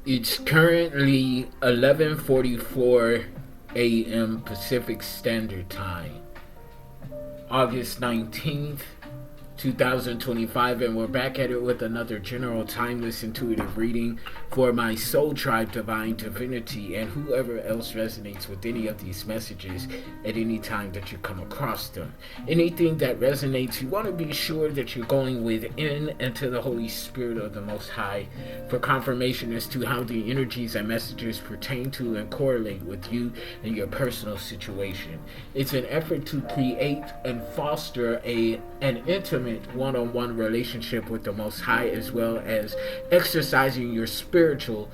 It's currently 11:44 a.m. Pacific Standard Time, August 19th, 2025, and we're back at it with another general timeless intuitive reading for my soul tribe divine divinity and whoever else resonates with any of these messages at any time that you come across them. Anything that resonates, you want to be sure that you're going within and to the Holy Spirit of the Most High for confirmation as to how the energies and messages pertain to and correlate with you and your personal situation. It's an effort to create and foster an intimate one-on-one relationship with the Most High, as well as exercising your spiritual,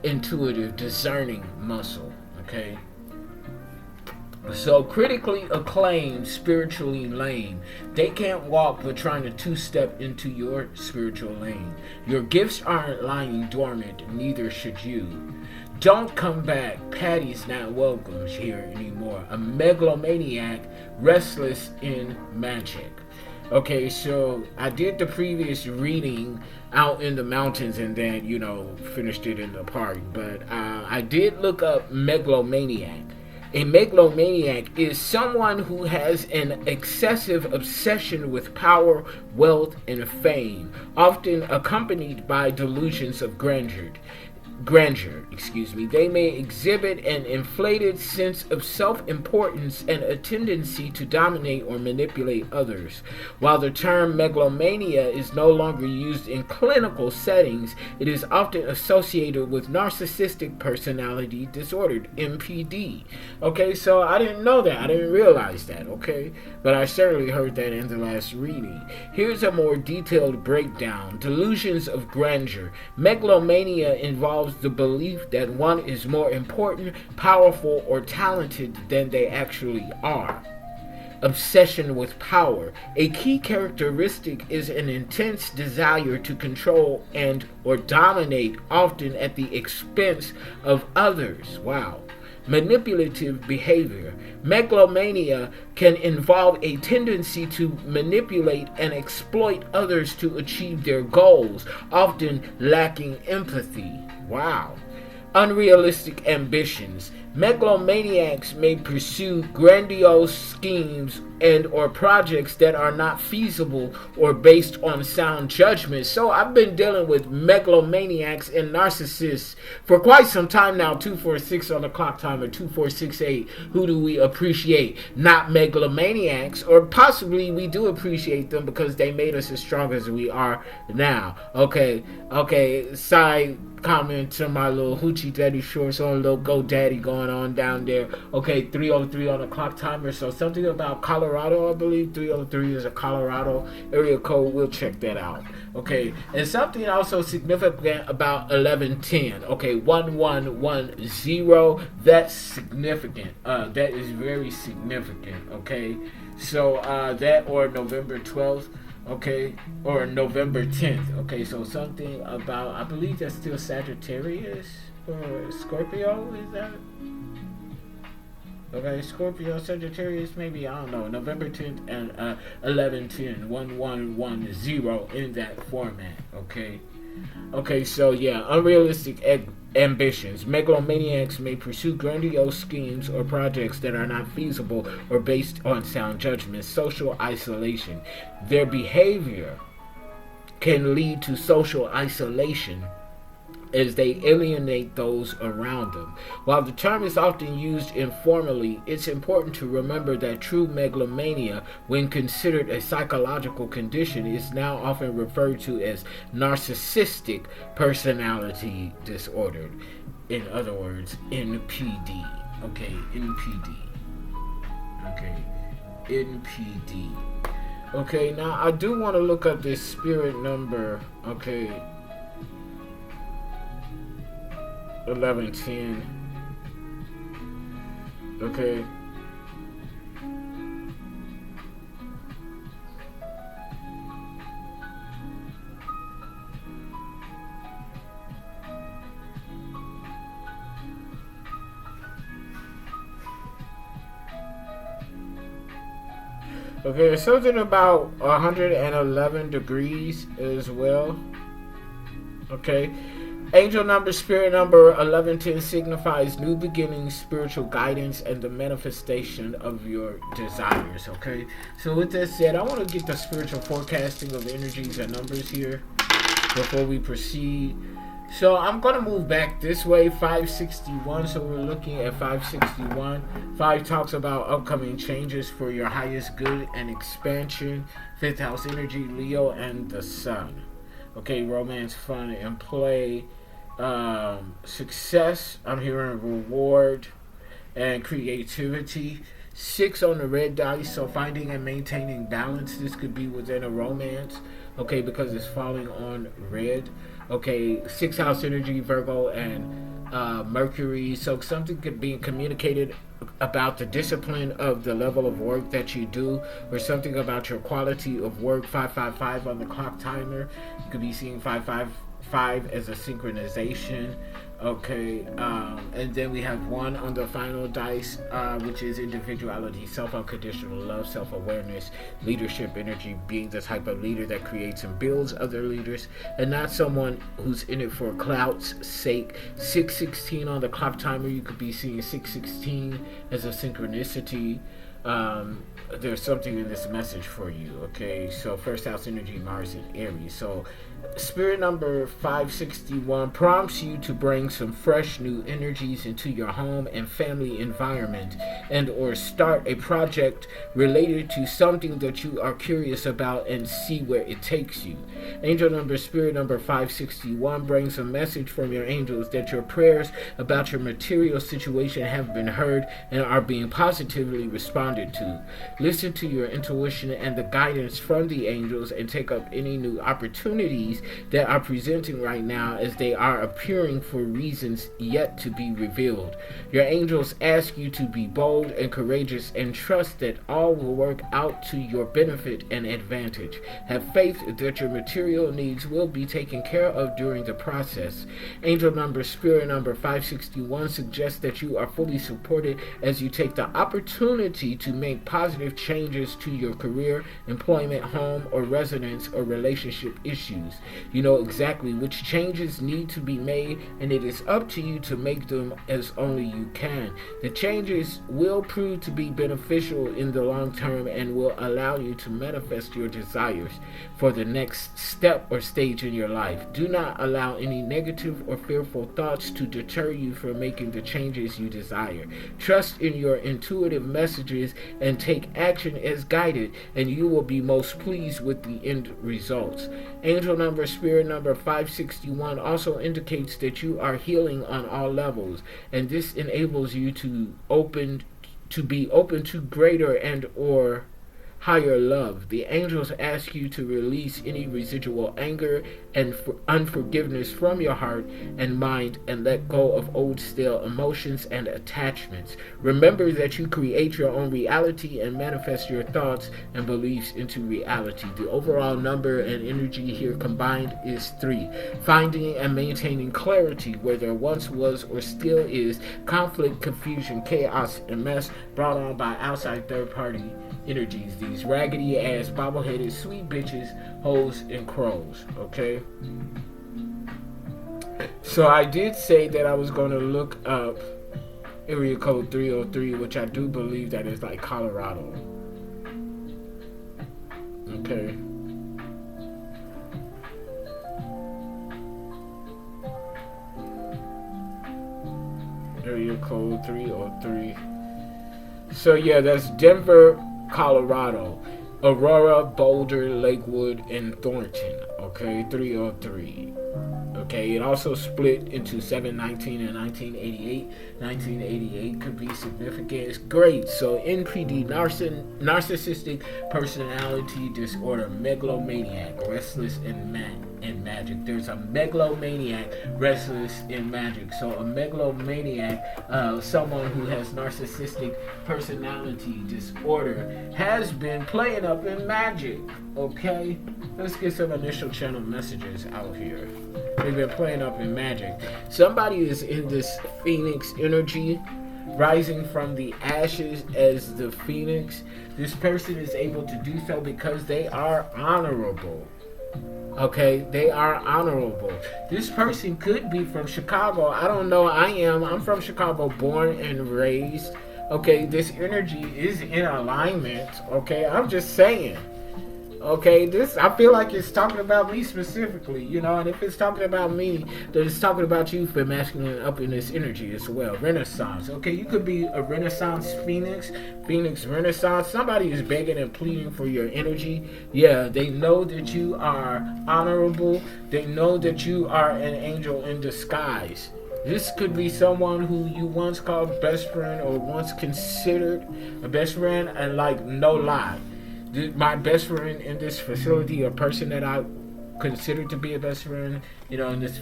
intuitive, discerning muscle. Okay? So, critically acclaimed, spiritually lame. They can't walk but trying to two-step into your spiritual lane. Your gifts aren't lying dormant, neither should you. Don't come back. Patty's not welcome here anymore. A megalomaniac, restless in magic. Okay, so I did the previous reading out in the mountains and then, finished it in the park. But I did look up megalomaniac. A megalomaniac is someone who has an excessive obsession with power, wealth, and fame, often accompanied by delusions of grandeur. They may exhibit an inflated sense of self-importance and a tendency to dominate or manipulate others. While the term megalomania is no longer used in clinical settings, it is often associated with narcissistic personality disorder, (NPD). Okay, so I didn't know that. I didn't realize that, okay? But I certainly heard that in the last reading. Here's a more detailed breakdown. Delusions of grandeur. Megalomania involves the belief that one is more important, powerful, or talented than they actually are. Obsession with power. A key characteristic is an intense desire to control and or dominate, often at the expense of others. Wow. Manipulative behavior. Megalomania can involve a tendency to manipulate and exploit others to achieve their goals, often lacking empathy. Wow. Unrealistic ambitions. Megalomaniacs may pursue grandiose schemes and or projects that are not feasible or based on sound judgment. So I've been dealing with megalomaniacs and narcissists for quite some time now. 246 on the clock timer, 2468. Who do we appreciate? Not megalomaniacs, or possibly we do appreciate them because they made us as strong as we are now. Okay, side comment to my little hoochie daddy shorts on, little GoDaddy going on down there. Okay, 303 on the clock timer. So something about Colorado, I believe. 303 is a Colorado area code. We'll check that out. Okay, and something also significant about 1110. Okay, 1110. That's significant. That is very significant. Okay, so that or November 12th. Okay, or November 10th. Okay, so something about, I believe that's still Sagittarius or Scorpio, is that? Okay, Scorpio, Sagittarius, maybe, I don't know. November 10th and 1110, 1110 in that format. Okay, so yeah, unrealistic ambitions. Megalomaniacs may pursue grandiose schemes or projects that are not feasible or based on sound judgment. Social isolation. Their behavior can lead to social isolation as they alienate those around them. While the term is often used informally, it's important to remember that true megalomania, when considered a psychological condition, is now often referred to as narcissistic personality disorder. In other words, NPD. Okay, NPD. Okay, NPD. Okay, now I do want to look up this spirit number. Okay, 1110. Okay. Okay, there's something about 111 degrees as well. Okay. Angel number, spirit number 1110 signifies new beginnings, spiritual guidance, and the manifestation of your desires. Okay, so with that said, I want to get the spiritual forecasting of energies and numbers here before we proceed. So I'm going to move back this way, 561. So we're looking at 561. 5 talks about upcoming changes for your highest good and expansion. 5th house energy, Leo and the Sun. Okay, romance, fun, and play. Success, I'm hearing reward and creativity. 6 on the red dice, so finding and maintaining balance. This could be within a romance, okay, because it's falling on red. Okay, 6th house energy, Virgo and Mercury. So something could be communicated about the discipline of the level of work that you do, or something about your quality of work. 555 on the clock timer. You could be seeing 555 as a synchronization. Okay, and then we have 1 on the final dice, which is individuality, self-unconditional love, self-awareness, leadership energy, being the type of leader that creates and builds other leaders, and not someone who's in it for clout's sake. 616 on the clock timer, you could be seeing 616 as a synchronicity. There's something in this message for you, okay? So 1st house energy, Mars and Aries. So spirit number 561 prompts you to bring some fresh new energies into your home and family environment, and or start a project related to something that you are curious about and see where it takes you. Angel number, spirit number 561 brings a message from your angels that your prayers about your material situation have been heard and are being positively responded to. Listen to your intuition and the guidance from the angels, and take up any new opportunities that are presenting right now, as they are appearing for reasons yet to be revealed. Your angels ask you to be bold and courageous, and trust that all will work out to your benefit and advantage. Have faith that your material needs will be taken care of during the process. Angel number, spirit number 561 suggests that you are fully supported as you take the opportunity to make positive changes to your career, employment, home, or residence, or relationship issues. You know exactly which changes need to be made, and it is up to you to make them as only you can. The changes will prove to be beneficial in the long term and will allow you to manifest your desires for the next step or stage in your life. Do not allow any negative or fearful thoughts to deter you from making the changes you desire. Trust in your intuitive messages and take action as guided, and you will be most pleased with the end results. Angel number, spirit number 561 also indicates that you are healing on all levels, and this enables you to be open to greater and or higher love. The angels ask you to release any residual anger and unforgiveness from your heart and mind, and let go of old stale emotions and attachments. Remember that you create your own reality and manifest your thoughts and beliefs into reality. The overall number and energy here combined is 3. Finding and maintaining clarity where there once was or still is conflict, confusion, chaos, and mess brought on by outside third-party energies. These raggedy ass bobbleheaded sweet bitches, hoes, and crows. Okay, so I did say that I was going to look up area code 303, which I do believe that is like Colorado. Okay, area code 303. So yeah, that's Denver, Colorado, Aurora, Boulder, Lakewood, and Thornton. Okay, 303. Okay, it also split into 719 and 1988. 1988 could be significant. It's great. So NPD, narcissistic personality disorder, megalomaniac, restless in magic. There's a megalomaniac, restless in magic. So a megalomaniac, someone who has narcissistic personality disorder, has been playing up in magic. Okay, let's get some initial channel messages out here. They've been playing up in magic. Somebody is in this phoenix energy, rising from the ashes as the phoenix. This person is able to do so because they are honorable. Okay, they are honorable. This person could be from Chicago. I don't know. I'm from Chicago, born and raised. Okay, this energy is in alignment. Okay, I'm just saying. Okay, this, I feel like it's talking about me specifically, you know, and if it's talking about me, then it's talking about you for masculine up in this energy as well. Renaissance. Okay, you could be a Renaissance Phoenix Renaissance. Somebody is begging and pleading for your energy. Yeah, they know that you are honorable. They know that you are an angel in disguise. This could be someone who you once called best friend or once considered a best friend, and like, no lie, my best friend in this facility, a person that I consider to be a best friend, you know, in this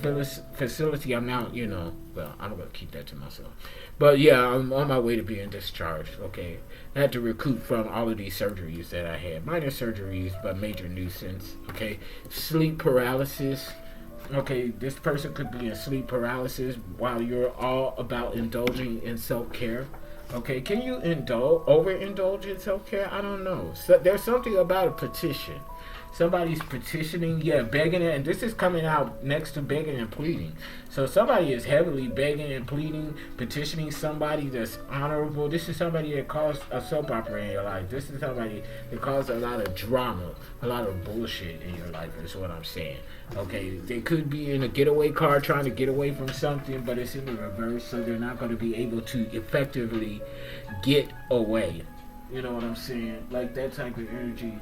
facility, I'm now, you know, well, I'm going to keep that to myself. But yeah, I'm on my way to being discharged, okay? I had to recoup from all of these surgeries that I had. Minor surgeries, but major nuisance, okay? Sleep paralysis. Okay, this person could be in sleep paralysis while you're all about indulging in self-care. Okay, can you overindulge in self-care? I don't know. So there's something about a petition. Somebody's petitioning, yeah, begging it, and this is coming out next to begging and pleading. So somebody is heavily begging and pleading, petitioning somebody that's honorable. This is somebody that caused a soap opera in your life. This is somebody that caused a lot of drama, a lot of bullshit in your life, is what I'm saying. Okay, they could be in a getaway car trying to get away from something, but it's in the reverse, so they're not going to be able to effectively get away. You know what I'm saying? Like that type of energy.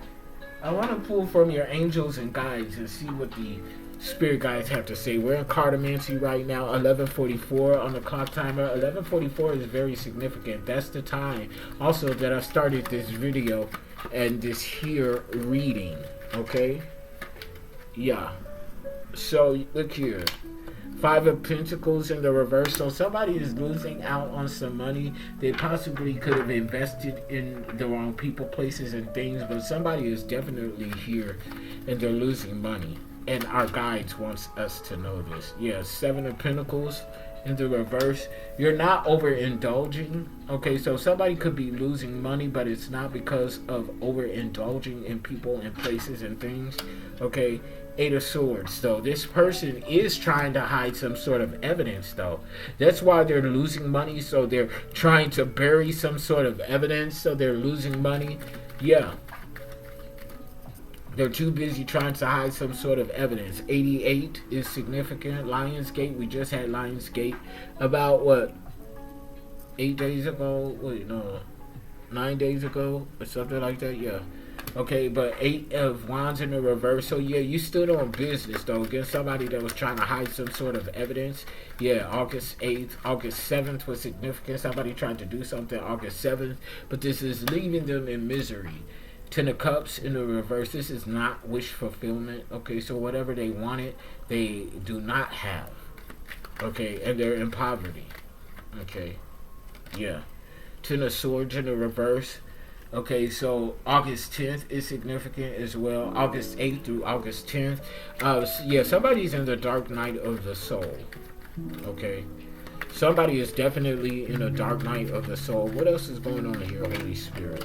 I want to pull from your angels and guides and see what the spirit guides have to say. We're in cartomancy right now, 11:44 on the clock timer. 11:44 is very significant. That's the time also that I started this video and this here reading. Okay? Yeah. So, look here. Five of Pentacles in the reverse. So somebody is losing out on some money. They possibly could have invested in the wrong people, places, and things. But somebody is definitely here and they're losing money. And our guides wants us to know this. Yeah, Seven of Pentacles in the reverse. You're not overindulging. Okay, so somebody could be losing money, but it's not because of overindulging in people and places and things. Okay. Eight of Swords, though. This person is trying to hide some sort of evidence, though. That's why they're losing money, so they're trying to bury some sort of evidence, so they're losing money. Yeah. They're too busy trying to hide some sort of evidence. 88 is significant. Lionsgate, we just had Lionsgate about, what, 8 days ago? Wait, no. 9 days ago, or something like that, yeah. Okay, but 8 of Wands in the reverse. So yeah, you stood on business though against somebody that was trying to hide some sort of evidence. Yeah, August 8th, August 7th was significant. Somebody tried to do something August 7th, but this is leaving them in misery. 10 of Cups in the reverse. This is not wish fulfillment. Okay, so whatever they wanted, they do not have. Okay, and they're in poverty. Okay, yeah. 10 of Swords in the reverse. Okay, so August 10th is significant as well. August 8th through August 10th. Yeah, somebody's in the dark night of the soul. Okay. Somebody is definitely in a dark night of the soul. What else is going on here, Holy Spirit?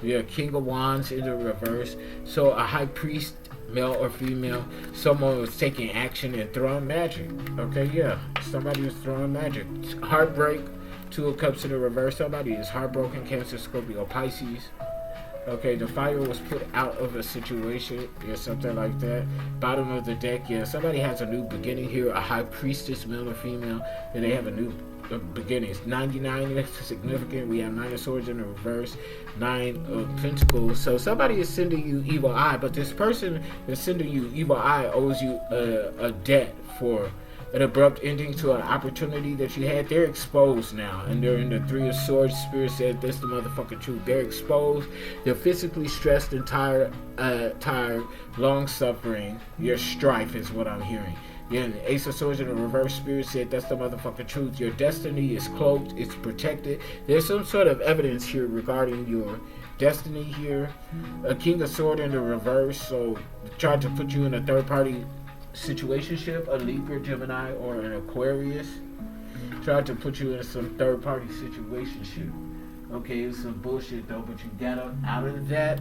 Yeah, King of Wands in the reverse. So a high priest, male or female, someone was taking action and throwing magic. Okay, yeah. Somebody was throwing magic. Heartbreak. 2 of Cups in the reverse. Somebody is heartbroken. Cancer, Scorpio, Pisces. Okay, the fire was put out of a situation. Yeah, something like that. Bottom of the deck. Yeah, somebody has a new beginning here. A high priestess, male or female. And they have a new beginnings. 99 is significant. We have 9 of Swords in the reverse. 9 of Pentacles. So somebody is sending you evil eye. But this person that's sending you evil eye owes you a debt for an abrupt ending to an opportunity that you had. They're exposed now, and they're in the 3 of Swords. Spirit said this the motherfucking truth. They're exposed. They're physically stressed and tired, long suffering. Your strife is what I'm hearing. Yeah, the Ace of Swords in the reverse. Spirit said that's the motherfucking truth. Your destiny is cloaked. It's protected. There's some sort of evidence here regarding your destiny here. A King of Swords in the reverse. So tried to put you in a third party situationship, a Libra, Gemini, or an Aquarius. Tried to put you in some third party situationship. Okay, it's some bullshit though, but you got out of that.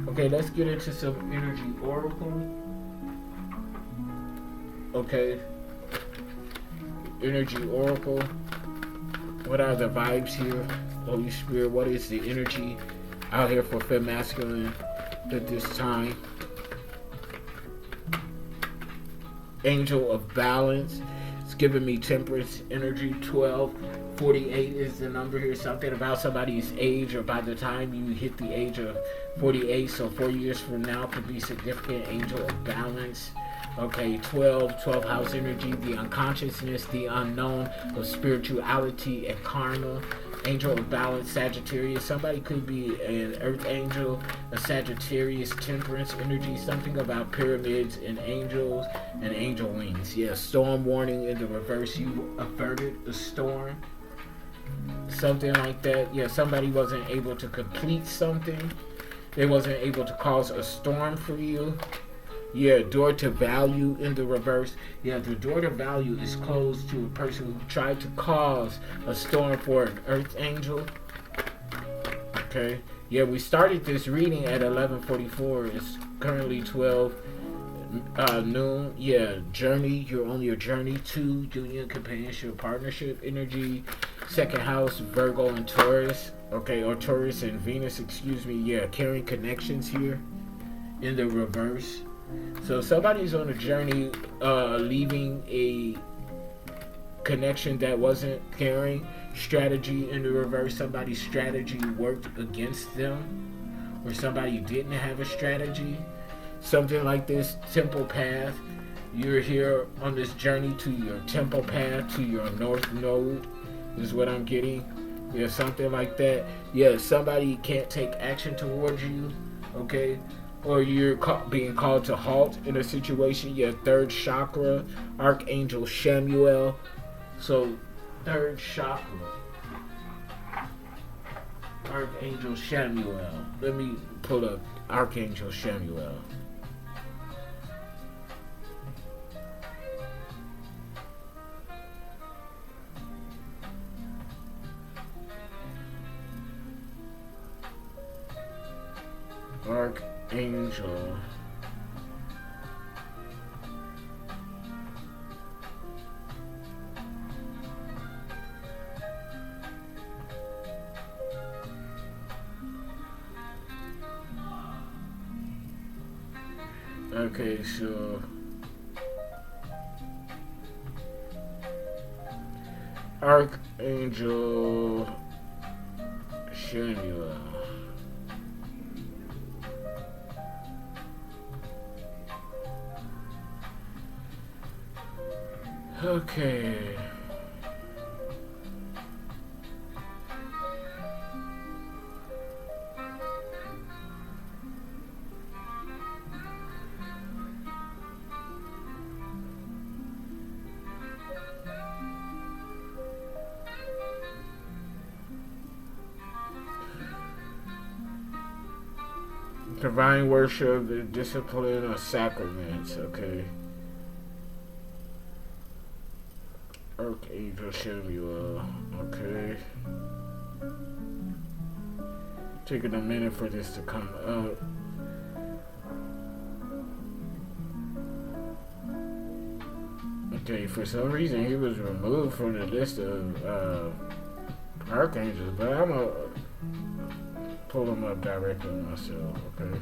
Okay, let's get into some energy oracle. Okay. Energy Oracle. What are the vibes here? Holy Spirit, what is the energy out here for Fem Masculine at this time? Angel of Balance. It's giving me Temperance energy. 1248 is the number here. Something about somebody's age, or by the time you hit the age of 48, so 4 years from now, could be significant. Angel of Balance. Okay, 12 house energy, the unconsciousness, the unknown of spirituality and karma. Angel of Balance, Sagittarius. Somebody could be an Earth Angel, a Sagittarius, Temperance energy, something about pyramids and angels and angel wings. Yeah, storm warning in the reverse. You averted a storm. Something like that. Yeah, somebody wasn't able to complete something. They wasn't able to cause a storm for you. Yeah, door to value in the reverse. Yeah, the door to value is closed to a person who tried to cause a storm for an earth angel. Okay. Yeah, we started this reading at 11:44. It's currently 12 noon. Yeah, journey. You're on your journey to union, companionship, partnership energy. Second house, Virgo and Taurus. Okay, or Taurus and Venus, excuse me. Yeah, carrying connections here in the reverse. So somebody's on a journey, leaving a connection that wasn't carrying. Strategy in the reverse. Somebody's strategy worked against them, or somebody didn't have a strategy. Something like this. Temple path. You're here on this journey to your temple path, to your north node, is what I'm getting. Yeah, something like that. Yeah, somebody can't take action towards you. Okay. Or you're being called to halt in a situation. Your third chakra, Archangel Shamuel. So, third chakra, Archangel Shamuel. Let me pull up Archangel Shamuel. Archangel. Okay, so Archangel Shamuel. Okay. Divine worship, the discipline of sacraments, okay. Archangel Samuel, okay. Taking a minute for this to come up. Okay, for some reason he was removed from the list of archangels, but I'm gonna pull him up directly myself, okay?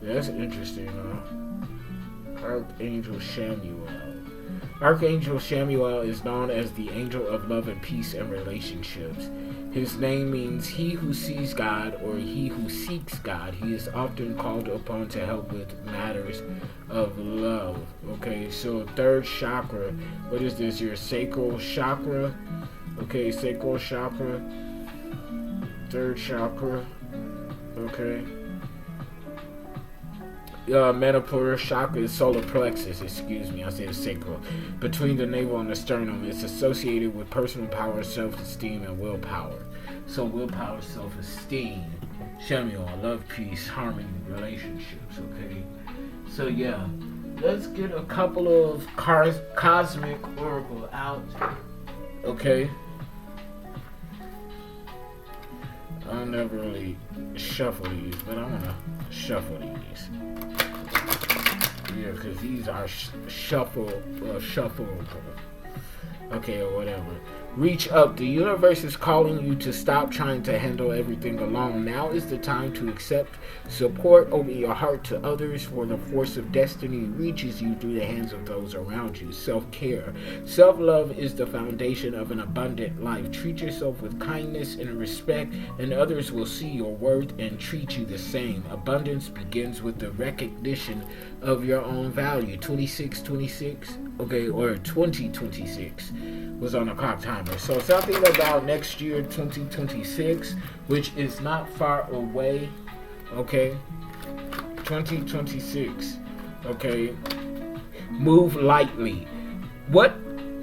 Yeah, that's interesting, Archangel Samuel. Archangel Samuel is known as the angel of love and peace and relationships. His name means he who sees God or he who seeks God. He is often called upon to help with matters of love. Okay, so third chakra. What is this? Your sacral chakra. Okay, sacral chakra. Third chakra. Okay. Manipulator chakra is solar plexus, excuse me, I said sacral. Between the navel and the sternum, it's associated with personal power, self-esteem, and willpower. So willpower, self-esteem, Samuel, love, peace, harmony, relationships, okay? So yeah, let's get a couple of cosmic oracle out, okay? I'll never really shuffle these, but I'm gonna shuffle these. Yeah, because these are shuffleable. Okay, or whatever. Reach up. The universe is calling you to stop trying to handle everything alone. Now is the time to accept support over your heart to others, for the force of destiny reaches you through the hands of those around you. Self-care. Self-love is the foundation of an abundant life. Treat yourself with kindness and respect, and others will see your worth and treat you the same. Abundance begins with the recognition of your own value. 2626, okay, or 2026 was on the clock timer. So something about next year, 2026, which is not far away, okay? 2026, okay? Move lightly. What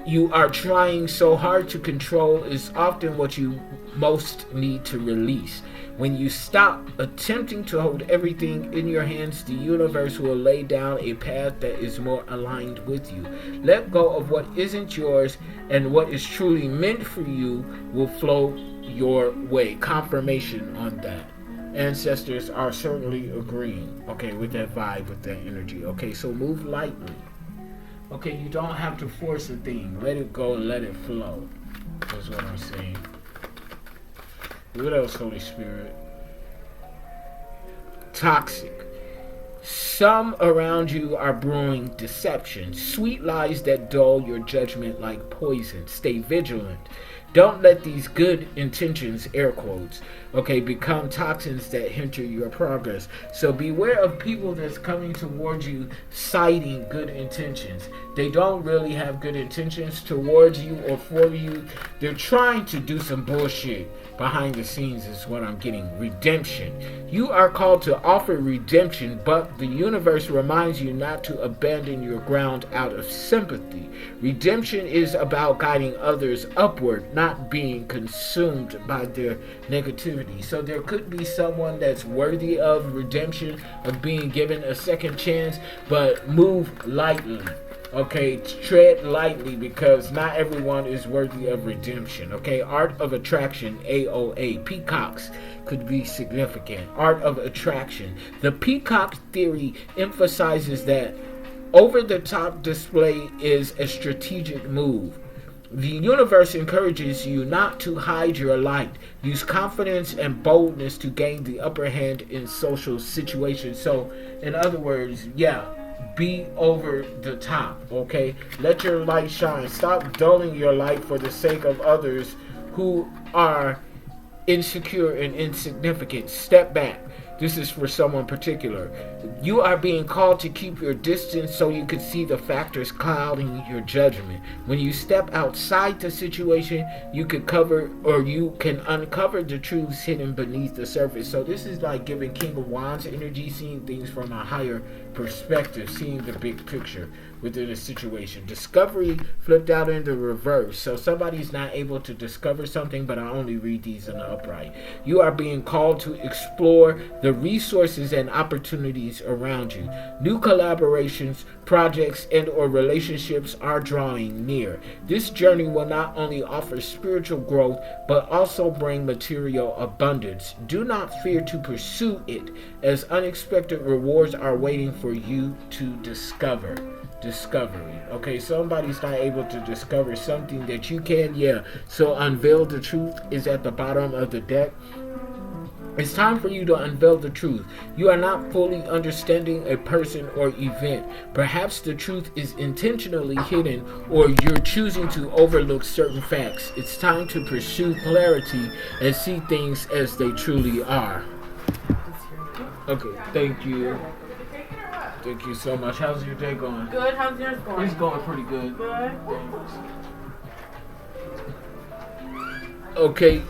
you are trying so hard to control is often what you most need to release. When you stop attempting to hold everything in your hands, the universe will lay down a path that is more aligned with you. Let go of what isn't yours, and what is truly meant for you will flow your way. Confirmation on that. Ancestors are certainly agreeing, okay, with that vibe, with that energy. Okay, so move lightly. Okay, you don't have to force a thing. Let it go and let it flow. That's what I'm saying. What else, Holy Spirit? Toxic. Some around you are brewing deception, sweet lies that dull your judgment like poison. Stay vigilant. Don't let these good intentions, air quotes, okay, become toxins that hinder your progress. So beware of people that's coming towards you citing good intentions. They don't really have good intentions towards you or for you. They're trying to do some bullshit behind the scenes is what I'm getting. Redemption. You are called to offer redemption, but the universe reminds you not to abandon your ground out of sympathy. Redemption is about guiding others upward, not being consumed by their negativity. So there could be someone that's worthy of redemption, of being given a second chance, but move lightly. Okay, tread lightly, because not everyone is worthy of redemption. Okay, art of attraction, AOA. Peacocks could be significant. Art of attraction. The peacock theory emphasizes that over-the-top display is a strategic move. The universe encourages you not to hide your light. Use confidence and boldness to gain the upper hand in social situations. So, in other words, yeah, be over the top, okay? Let your light shine. Stop dulling your light for the sake of others who are insecure and insignificant. Step back. This is for someone particular. You are being called to keep your distance so you can see the factors clouding your judgment. When you step outside the situation, you can uncover the truths hidden beneath the surface. So this is like giving King of Wands energy, seeing things from a higher perspective, seeing the big picture within a situation. Discovery flipped out in the reverse. So somebody's not able to discover something, but I only read these in the upright. You are being called to explore the resources and opportunities around you. New collaborations, projects, and or relationships are drawing near. This journey will not only offer spiritual growth, but also bring material abundance. Do not fear to pursue it, as unexpected rewards are waiting for you to discover. Discovery. Okay, somebody's not able to discover something that you can. Yeah, so unveil the truth is at the bottom of the deck. It's time for you to unveil the truth. You are not fully understanding a person or event. Perhaps the truth is intentionally hidden, or you're choosing to overlook certain facts. It's time to pursue clarity and see things as they truly are. Okay, thank you. Thank you so much. How's your day going? Good. How's yours going? It's going pretty good. Good. Okay.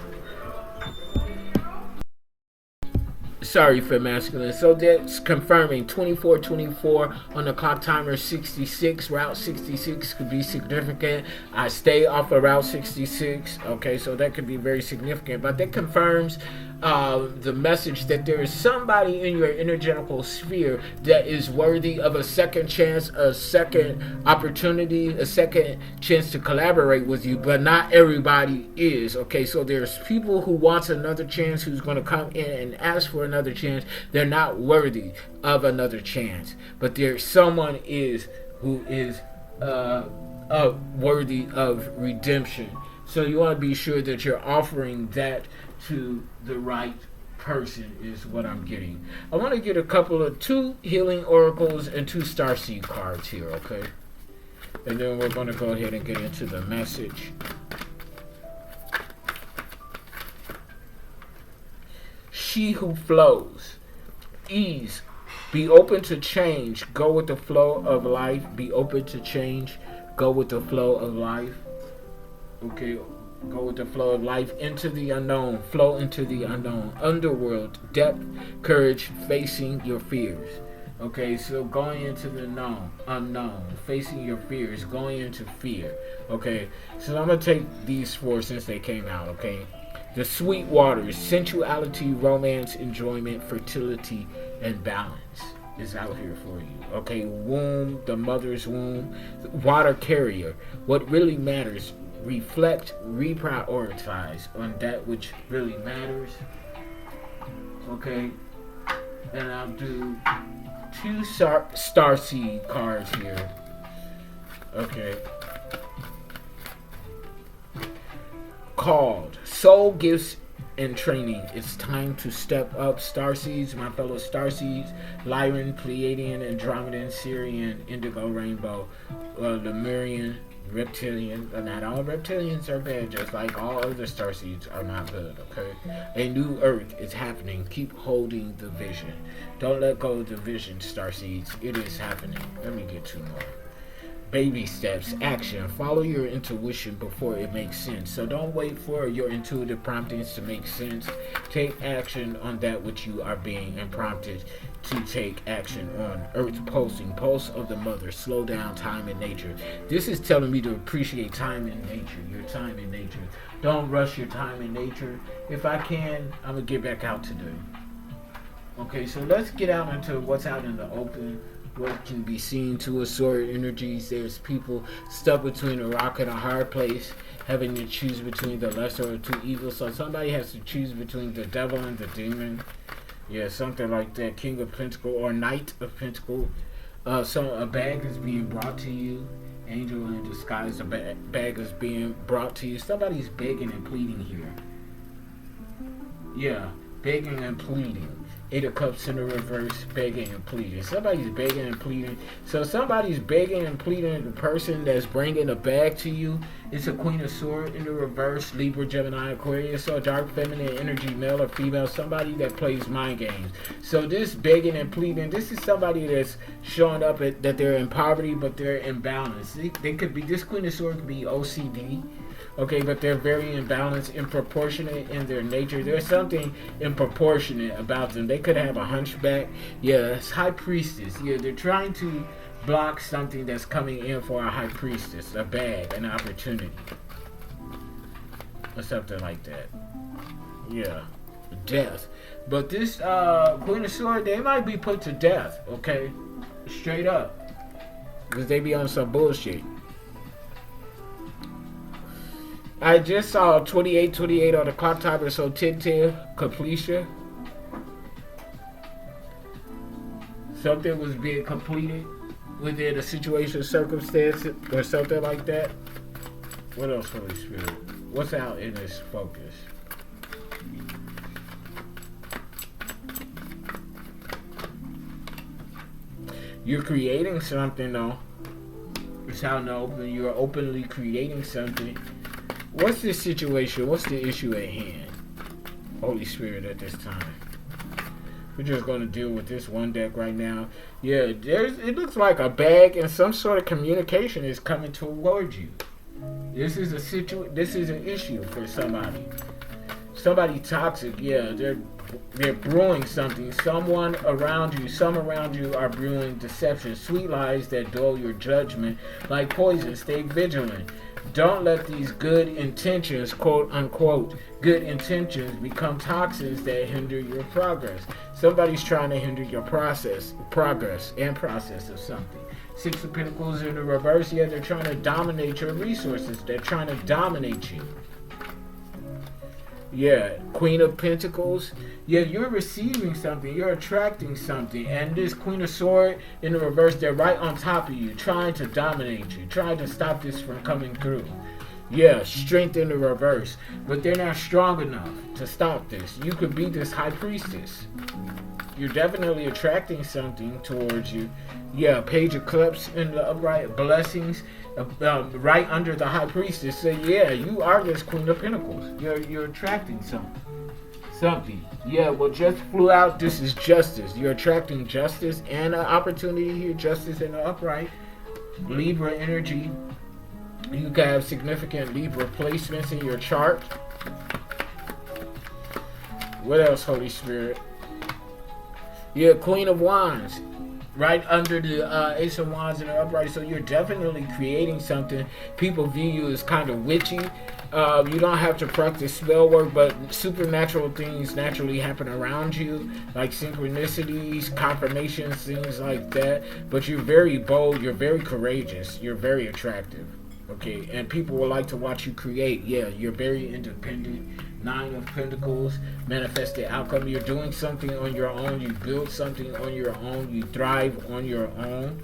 Sorry for masculine. So that's confirming 2424 on the clock timer. 66, route 66 could be significant. I stay off of route 66. Okay, so that could be very significant, but that confirms the message that there is somebody in your energetical sphere that is worthy of a second chance, a second opportunity, a second chance to collaborate with you, but not everybody is. Okay, so there's people who wants another chance, who's going to come in and ask for another chance. They're not worthy of another chance, but there's someone who is worthy of redemption. So you want to be sure that you're offering that to the right person is what I'm getting. I want to get two healing oracles and 2 starseed cards here, okay? And then we're going to go ahead and get into the message. She who flows. Ease. Be open to change. Go with the flow of life. Be open to change. Go with the flow of life. Okay, go with the flow of life into the unknown. Flow into the unknown. Underworld, depth, courage, facing your fears. Okay, so going into the unknown, facing your fears, going into fear. Okay, so I'm going to take these 4 since they came out, okay? The sweet waters, sensuality, romance, enjoyment, fertility, and balance is out here for you. Okay, womb, the mother's womb, water carrier. What really matters. Reflect, reprioritize on that which really matters. Okay, and I'll do 2 starseed cards here. Okay. Called soul gifts and training. It's time to step up. Starseeds, my fellow starseeds, Lyran, Pleiadian, Andromedan, Syrian, Indigo, Rainbow, Lemurian, Reptilian. Not all reptilians are bad, just like all other starseeds are not good, okay? A new earth is happening. Keep holding the vision. Don't let go of the vision, starseeds. It is happening. Let me get 2 more. Baby steps, action. Follow your intuition before it makes sense. So don't wait for your intuitive promptings to make sense. Take action on that which you are being prompted to take action on. Earth pulsing, pulse of the mother. Slow down, time in nature. This is telling me to appreciate time in nature, your time in nature. Don't rush your time in nature. If I can, I'm going to get back out today. Okay, so let's get out into what's out in the open. What can be seen to assorted energies. There's people stuck between a rock and a hard place, having to choose between the lesser of 2 evils. So somebody has to choose between the devil and the demon. Yeah, something like that. King of Pentacles or Knight of Pentacles. So a bag is being brought to you. Angel in disguise. A bag is being brought to you. Somebody's begging and pleading here. Yeah, begging and pleading. 8 of Cups in the reverse, begging and pleading. Somebody's begging and pleading. So somebody's begging and pleading. The person that's bringing a bag to you, it's a Queen of Swords in the reverse, Libra, Gemini, Aquarius. So dark feminine energy, male or female. Somebody that plays mind games. So this begging and pleading, this is somebody that's showing up that they're in poverty, but they're in balance. They could be, this Queen of Swords could be OCD. Okay, but they're very imbalanced, improportionate in their nature. There's something improportionate about them. They could have a hunchback. Yeah, it's High Priestess. Yeah, they're trying to block something that's coming in for a High Priestess, a bag, an opportunity, or something like that. Yeah, death. But this Queen of Swords, they might be put to death. Okay, straight up, because they be on some bullshit. I just saw 2828 on the clock timer, so 1010 completion. Something was being completed within a situation, circumstance, or something like that. What else, Holy Spirit? What's out in this focus? You're creating something, though. It's out in the open. You're openly creating something. What's the situation? What's the issue at hand? Holy Spirit at this time. We're just going to deal with this one deck right now. Yeah, it looks like a bag and some sort of communication is coming towards you. This is an issue for somebody. Somebody toxic, yeah, they're brewing something. Some around you are brewing deception. Sweet lies that dull your judgment like poison. Stay vigilant. Don't let these good intentions, quote unquote, good intentions become toxins that hinder your progress. Somebody's trying to hinder your progress of something. Six of Pentacles in the reverse, yeah, they're trying to dominate your resources. They're trying to dominate you. Yeah, Queen of Pentacles. Yeah, you're receiving something. You're attracting something. And this Queen of Swords in the reverse, they're right on top of you, trying to dominate you, trying to stop this from coming through. Yeah, strength in the reverse. But they're not strong enough to stop this. You could be this High Priestess. You're definitely attracting something towards you. Yeah, Page of Cups in the upright, blessings right under the High Priestess. So yeah, you are this Queen of Pentacles. You're attracting something. Yeah, what just flew out, this is justice. You're attracting justice and an opportunity here. Justice in the upright. Libra energy. You can have significant Libra placements in your chart. What else, Holy Spirit? Yeah, Queen of Wands. Right under the Ace of Wands in the upright. So you're definitely creating something. People view you as kind of witchy. You don't have to practice spell work, but supernatural things naturally happen around you, like synchronicities, confirmations, things like that. But you're very bold, you're very courageous, you're very attractive. Okay, and people will like to watch you create. Yeah, you're very independent. Nine of Pentacles, manifested outcome. You're doing something on your own. You build something on your own. You thrive on your own.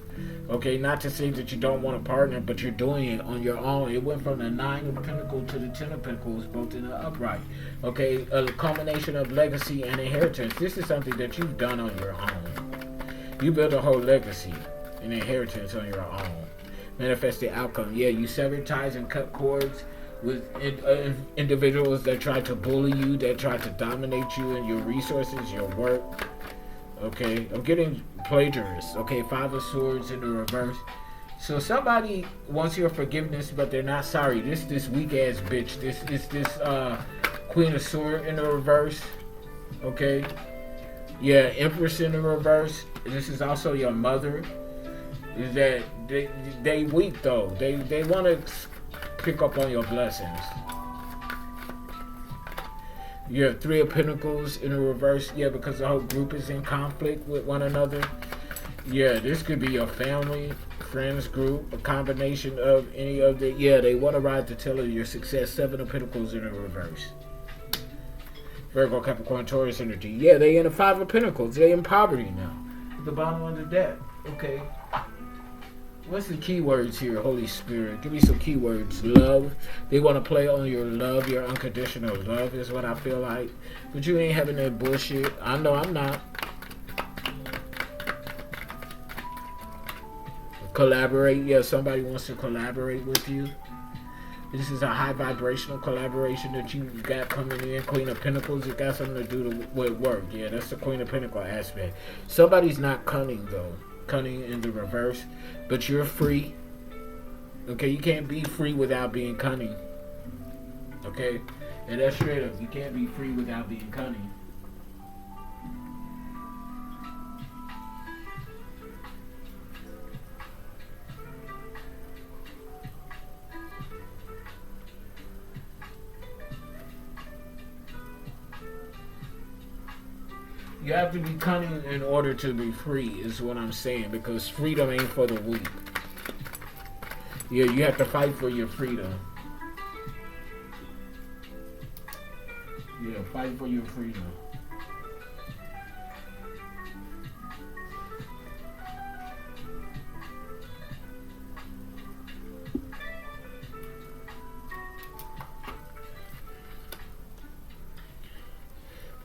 Okay, not to say that you don't want a partner, but you're doing it on your own. It went from the Nine of Pentacles to the Ten of Pentacles, both in the upright. Okay, a combination of legacy and inheritance. This is something that you've done on your own. You build a whole legacy and inheritance on your own. Manifested outcome. Yeah, you sever ties and cut cords with individuals that try to bully you, that try to dominate you and your resources, your work. Okay, I'm getting plagiarists. Okay, Five of Swords in the reverse. So somebody wants your forgiveness, but they're not sorry. This weak ass bitch. This Queen of Swords in the reverse. Okay. Yeah, Empress in the reverse. This is also your mother. Is that they weak though. They want to pick up on your blessings. You have Three of Pentacles in the reverse. Yeah, because the whole group is in conflict with one another. Yeah, this could be your family, friends group, a combination of any of the. Yeah, they want to ride the tail of your success. Seven of Pentacles in the reverse. Virgo, Capricorn, Taurus energy. Yeah, they in the Five of Pentacles. They in poverty now. At the bottom of the deck. Okay. What's the keywords here, Holy Spirit? Give me some keywords. Love. They want to play on your love, your unconditional love is what I feel like. But you ain't having that bullshit. I know I'm not. Collaborate. Yeah, somebody wants to collaborate with you. This is a high vibrational collaboration that you got coming in. Queen of Pentacles. It got something to do with work. Yeah, that's the Queen of Pentacles aspect. Somebody's not cunning, though. Cunning in the reverse, but you're free. Okay, you can't be free without being cunning. Okay, and that's straight up. You can't be free without being cunning. You have to be cunning in order to be free, is what I'm saying, because freedom ain't for the weak. Yeah, you have to fight for your freedom. Yeah, fight for your freedom.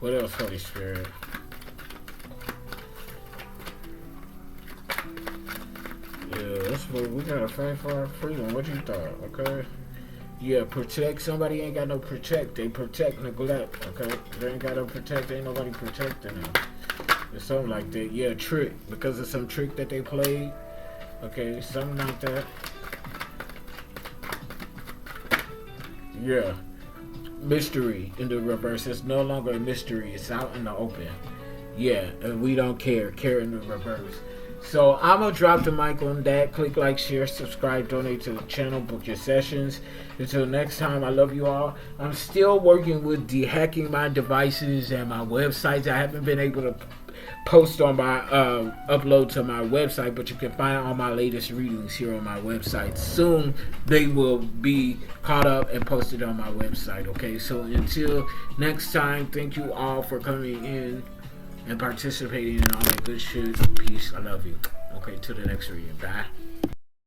What else, Holy Spirit? That's what we gotta fight for our freedom. What you thought? Okay. Yeah, protect. Somebody ain't got no protect. They protect neglect. Okay. They ain't got no protect. Ain't nobody protecting them. Or something like that. Yeah, trick. Because of some trick that they played. Okay, something like that. Yeah. Mystery in the reverse. It's no longer a mystery. It's out in the open. Yeah, and we don't care. Care in the reverse. So I'm gonna drop the mic on that. Click like, share, subscribe, donate to the channel, book your sessions. Until next time, I love you all. I'm still working with de-hacking my devices and my websites. I haven't been able to post on my upload to my website, but you can find all my latest readings here on my website. Soon they will be caught up and posted on my website. Okay, so until next time, thank you all for coming in and participating in all that good shit. Peace. I love you. Okay, to the next reading. Bye.